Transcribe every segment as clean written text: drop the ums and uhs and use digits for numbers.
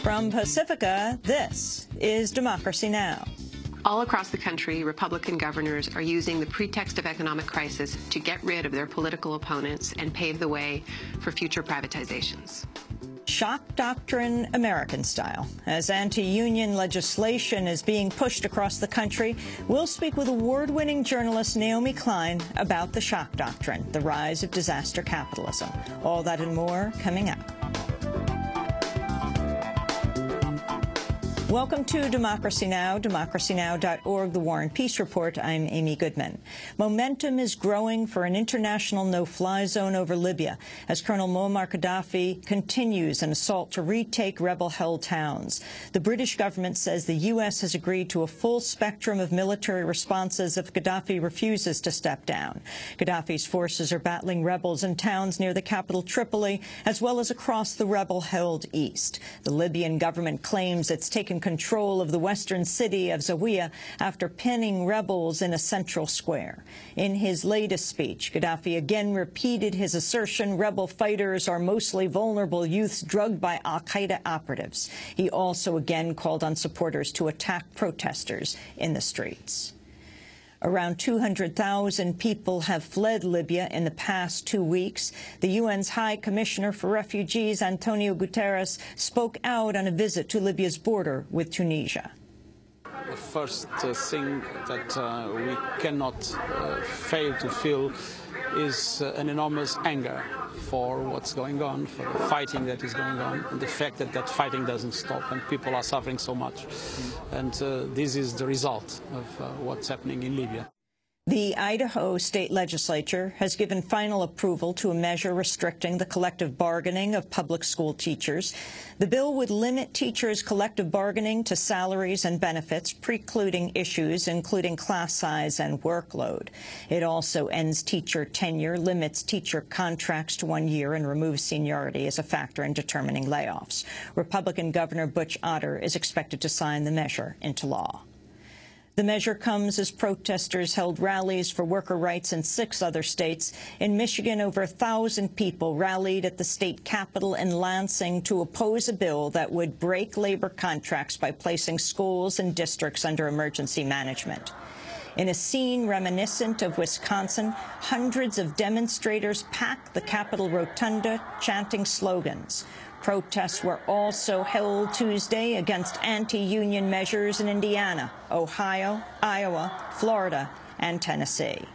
From Pacifica, this is Democracy Now! All across the country, Republican governors are using the pretext of economic crisis to get rid of their political opponents and pave the way for future privatizations. Shock doctrine American style. As anti-union legislation is being pushed across the country, we'll speak with award-winning journalist Naomi Klein about the shock doctrine, the rise of disaster capitalism. All that and more coming up. Welcome to Democracy Now!, democracynow.org, The War and Peace Report. I'm Amy Goodman. Momentum is growing for an international no-fly zone over Libya as Colonel Muammar Gaddafi continues an assault to retake rebel-held towns. The British government says the U.S. has agreed to a full spectrum of military responses if Gaddafi refuses to step down. Gaddafi's forces are battling rebels in towns near the capital Tripoli, as well as across the rebel-held east. The Libyan government claims it's taken control of the western city of Zawiya after pinning rebels in a central square. In his latest speech, Gaddafi again repeated his assertion rebel fighters are mostly vulnerable youths drugged by al-Qaeda operatives. He also again called on supporters to attack protesters in the streets. Around 200,000 people have fled Libya in the past 2 weeks. The UN's High Commissioner for Refugees, Antonio Guterres, spoke out on a visit to Libya's border with Tunisia. The first thing that we cannot fail to feel is an enormous anger for what's going on, for the fighting that is going on, and the fact that that fighting doesn't stop and people are suffering so much. And this is the result of what's happening in Libya. The Idaho state legislature has given final approval to a measure restricting the collective bargaining of public school teachers. The bill would limit teachers' collective bargaining to salaries and benefits, precluding issues including class size and workload. It also ends teacher tenure, limits teacher contracts to 1 year, and removes seniority as a factor in determining layoffs. Republican Governor Butch Otter is expected to sign the measure into law. The measure comes as protesters held rallies for worker rights in 6 other states. In Michigan, over 1,000 people rallied at the state capitol in Lansing to oppose a bill that would break labor contracts by placing schools and districts under emergency management. In a scene reminiscent of Wisconsin, hundreds of demonstrators packed the Capitol Rotunda, chanting slogans. Protests were also held Tuesday against anti-union measures in Indiana, Ohio, Iowa, Florida, and Tennessee.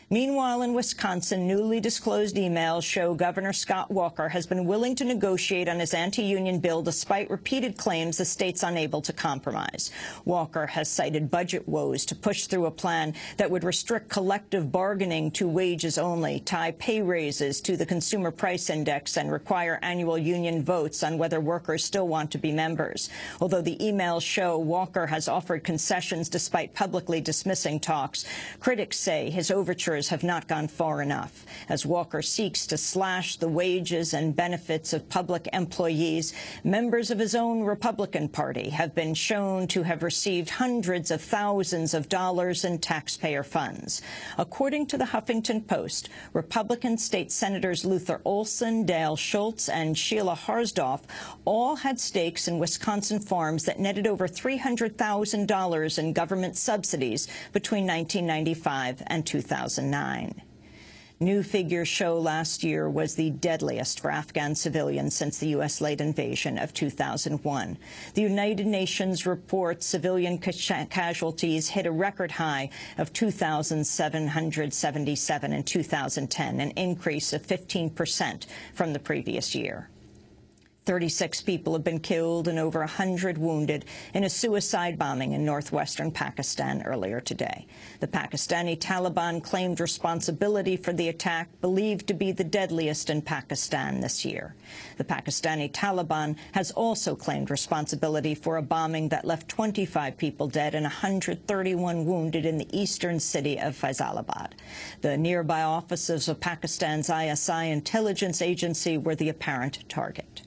Meanwhile, in Wisconsin, newly disclosed emails show Governor Scott Walker has been willing to negotiate on his anti-union bill despite repeated claims the state's unable to compromise. Walker has cited budget woes to push through a plan that would restrict collective bargaining to wages only, tie pay raises to the Consumer Price Index, and require annual union votes on whether workers still want to be members. Although the emails show Walker has offered concessions despite publicly dismissing talks, critics say his overtures have not gone far enough. As Walker seeks to slash the wages and benefits of public employees, members of his own Republican Party have been shown to have received hundreds of thousands of dollars in taxpayer funds. According to the Huffington Post, Republican state senators Luther Olson, Dale Schultz, and Sheila Harsdorf all had stakes in Wisconsin farms that netted over $300,000 in government subsidies between 1995 and 2009. New figures show last year was the deadliest for Afghan civilians since the U.S.-led invasion of 2001. The United Nations reports civilian casualties hit a record high of 2,777 in 2010, an increase of 15% from the previous year. 36 people have been killed and over 100 wounded in a suicide bombing in northwestern Pakistan earlier today. The Pakistani Taliban claimed responsibility for the attack, believed to be the deadliest in Pakistan this year. The Pakistani Taliban has also claimed responsibility for a bombing that left 25 people dead and 131 wounded in the eastern city of Faisalabad. The nearby offices of Pakistan's ISI intelligence agency were the apparent target.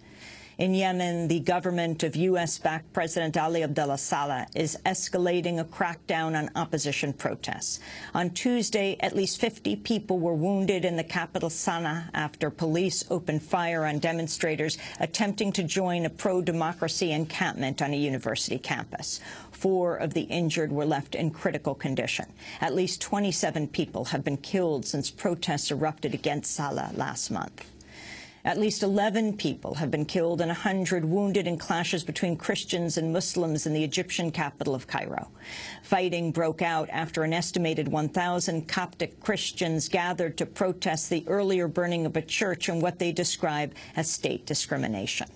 In Yemen, the government of U.S.-backed President Ali Abdullah Saleh is escalating a crackdown on opposition protests. On Tuesday, at least 50 people were wounded in the capital Sana'a after police opened fire on demonstrators attempting to join a pro-democracy encampment on a university campus. 4 of the injured were left in critical condition. At least 27 people have been killed since protests erupted against Saleh last month. At least 11 people have been killed and 100 wounded in clashes between Christians and Muslims in the Egyptian capital of Cairo. Fighting broke out after an estimated 1,000 Coptic Christians gathered to protest the earlier burning of a church and what they describe as state discrimination.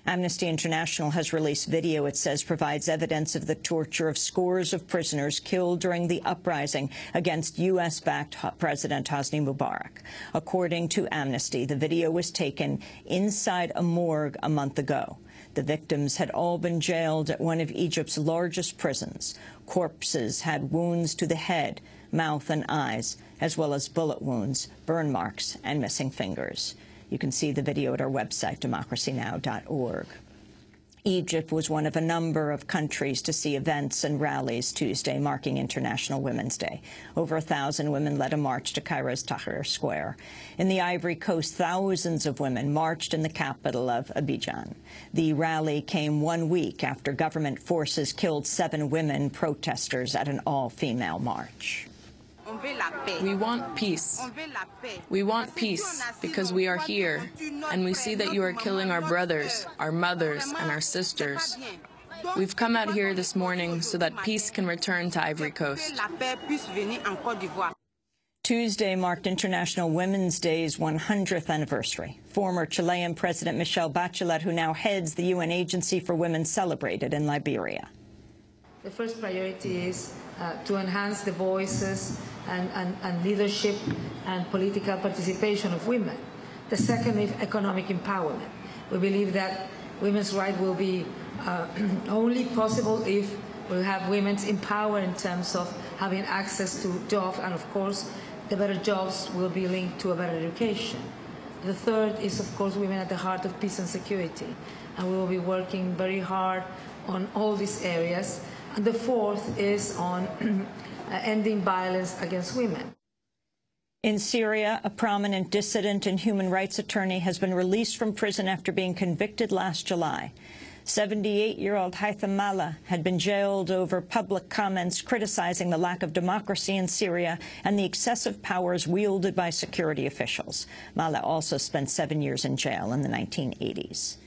Amnesty International has released video it says provides evidence of the torture of scores of prisoners killed during the uprising against U.S.-backed President Hosni Mubarak. According to Amnesty, the video was taken inside a morgue a month ago. The victims had all been jailed at one of Egypt's largest prisons. Corpses had wounds to the head, mouth and eyes, as well as bullet wounds, burn marks, and missing fingers. You can see the video at our website, democracynow.org. Egypt was one of a number of countries to see events and rallies Tuesday marking International Women's Day. Over 1,000 women led a march to Cairo's Tahrir Square. In the Ivory Coast, thousands of women marched in the capital of Abidjan. The rally came 1 week after government forces killed 7 women protesters at an all-female march. We want peace. We want peace because we are here, and we see that you are killing our brothers, our mothers, and our sisters. We've come out here this morning so that peace can return to Ivory Coast. Tuesday marked International Women's Day's 100th anniversary. Former Chilean President Michelle Bachelet, who now heads the UN Agency for Women, celebrated in Liberia. The first priority is to enhance the voices and leadership and political participation of women. The second is economic empowerment. We believe that women's rights will be only possible if we have women empowered in terms of having access to jobs, and of course the better jobs will be linked to a better education. The third is, of course, women at the heart of peace and security, and we will be working very hard on all these areas. And the fourth is on ending violence against women. In Syria, a prominent dissident and human rights attorney has been released from prison after being convicted last July. 78-year-old Haytham Maleh had been jailed over public comments criticizing the lack of democracy in Syria and the excessive powers wielded by security officials. Maleh also spent 7 years in jail in the 1980s.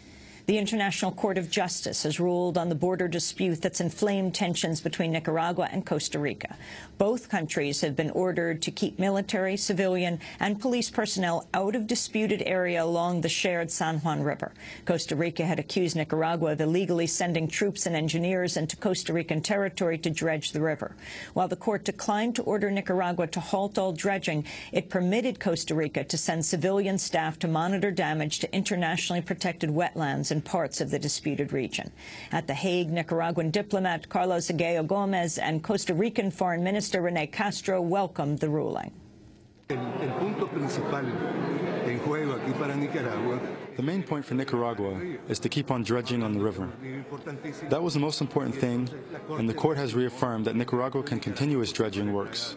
The International Court of Justice has ruled on the border dispute that's inflamed tensions between Nicaragua and Costa Rica. Both countries have been ordered to keep military, civilian, and police personnel out of disputed area along the shared San Juan River. Costa Rica had accused Nicaragua of illegally sending troops and engineers into Costa Rican territory to dredge the river. While the court declined to order Nicaragua to halt all dredging, it permitted Costa Rica to send civilian staff to monitor damage to internationally protected wetlands in parts of the disputed region. At The Hague, Nicaraguan diplomat Carlos Aguayo Gomez and Costa Rican Foreign Minister René Castro welcomed the ruling. The main point for Nicaragua is to keep on dredging on the river. That was the most important thing, and the court has reaffirmed that Nicaragua can continue its dredging works.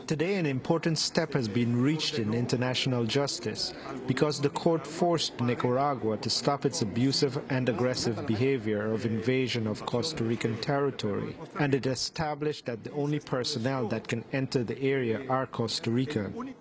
Today, an important step has been reached in international justice because the court forced Nicaragua to stop its abusive and aggressive behavior of invasion of Costa Rican territory, and it established that the only personnel that can enter the area are Costa Rican.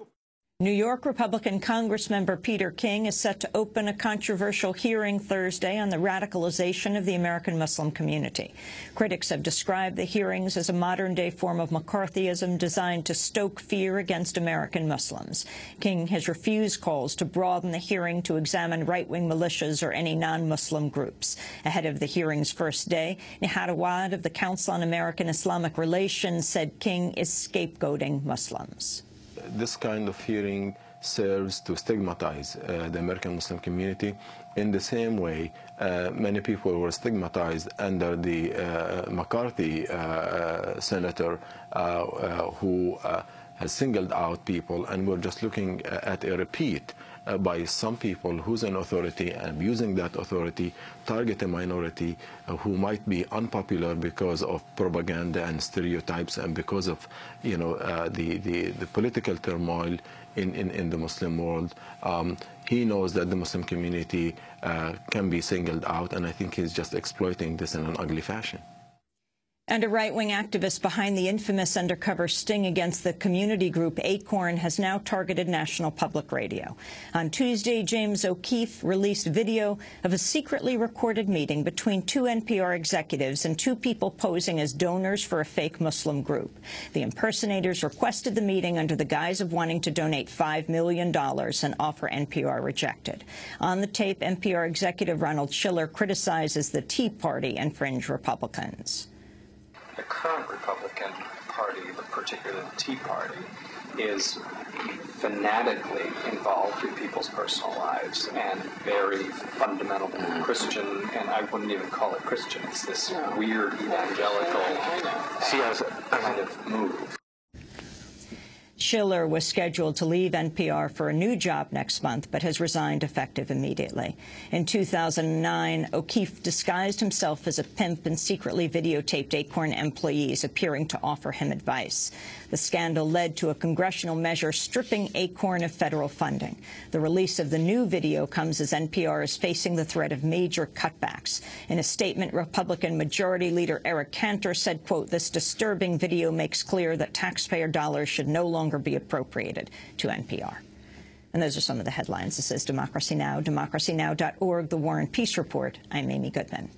New York Republican Congressmember Peter King is set to open a controversial hearing Thursday on the radicalization of the American Muslim community. Critics have described the hearings as a modern-day form of McCarthyism designed to stoke fear against American Muslims. King has refused calls to broaden the hearing to examine right-wing militias or any non-Muslim groups. Ahead of the hearing's first day, Nihad Awad of the Council on American Islamic Relations said King is scapegoating Muslims. This kind of hearing serves to stigmatize the American Muslim community in the same way many people were stigmatized under the McCarthy senator who has singled out people, and we're just looking at a repeat by some people who's in authority and abusing that authority, target a minority who might be unpopular because of propaganda and stereotypes and because of, you know, the political turmoil in the Muslim world. He knows that the Muslim community can be singled out, and I think he's just exploiting this in an ugly fashion. And a right-wing activist behind the infamous undercover sting against the community group Acorn has now targeted National Public Radio. On Tuesday, James O'Keefe released video of a secretly recorded meeting between two NPR executives and two people posing as donors for a fake Muslim group. The impersonators requested the meeting under the guise of wanting to donate $5 million, an offer NPR rejected. On the tape, NPR executive Ronald Schiller criticizes the Tea Party and fringe Republicans. The current Republican Party, particularly the Tea Party, is fanatically involved in people's personal lives and very fundamental Christian, and I wouldn't even call it Christian. It's this weird evangelical kind of move. Schiller was scheduled to leave NPR for a new job next month, but has resigned effective immediately. In 2009, O'Keefe disguised himself as a pimp and secretly videotaped Acorn employees appearing to offer him advice. The scandal led to a congressional measure stripping Acorn of federal funding. The release of the new video comes as NPR is facing the threat of major cutbacks. In a statement, Republican Majority Leader Eric Cantor said, quote, "This disturbing video makes clear that taxpayer dollars should no longer be appropriated to NPR." And those are some of the headlines. This is Democracy Now!, democracynow.org, The War and Peace Report. I'm Amy Goodman.